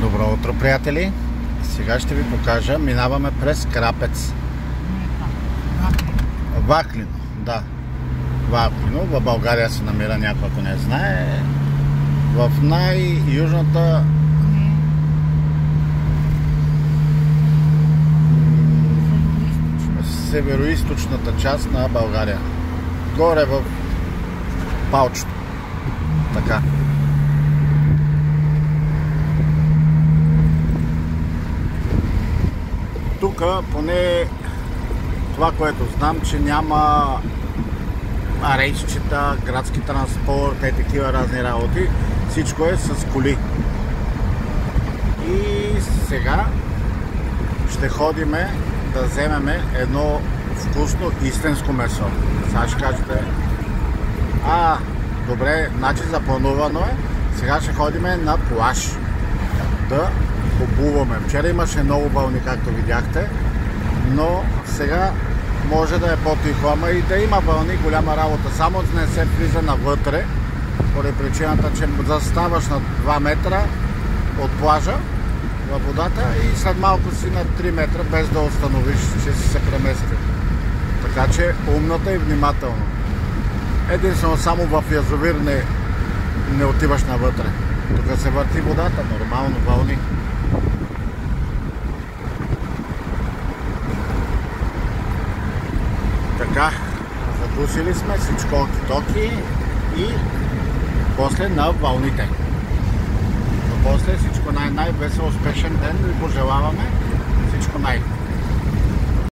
Добро утро, приятели! Сега ще ви покажа. Минаваме през Крапец. Вахлино, да. Вахлино. В България се намира, някой ако не знае, в най-южната североизточната част на България. Горе в Палчето. Така. Тук поне това, което знам, че няма рейсчета, градски транспорт и такива разни работи. Всичко е с коли. И сега ще ходиме да вземеме едно вкусно истинско месо. Сега ще кажете: добре, значи запланувано е. Сега ще ходиме на плаж да обуваме. Вчера имаше много вълни, както видяхте, но сега може да е по-тихо, ама и да има вълни, голяма работа. Само да не се влиза навътре, поради причината, че заставаш на 2 метра от плажа във водата и след малко си на 3 метра, без да установиш, че си се преместил. Така че умната и внимателно. Единствено само в язовир не отиваш навътре. Тук се върти водата, нормално, вълни. Така, закусили сме всичко оки-токи и после на вълните. Но после всичко най-весел, успешен ден ви пожелаваме. Всичко най.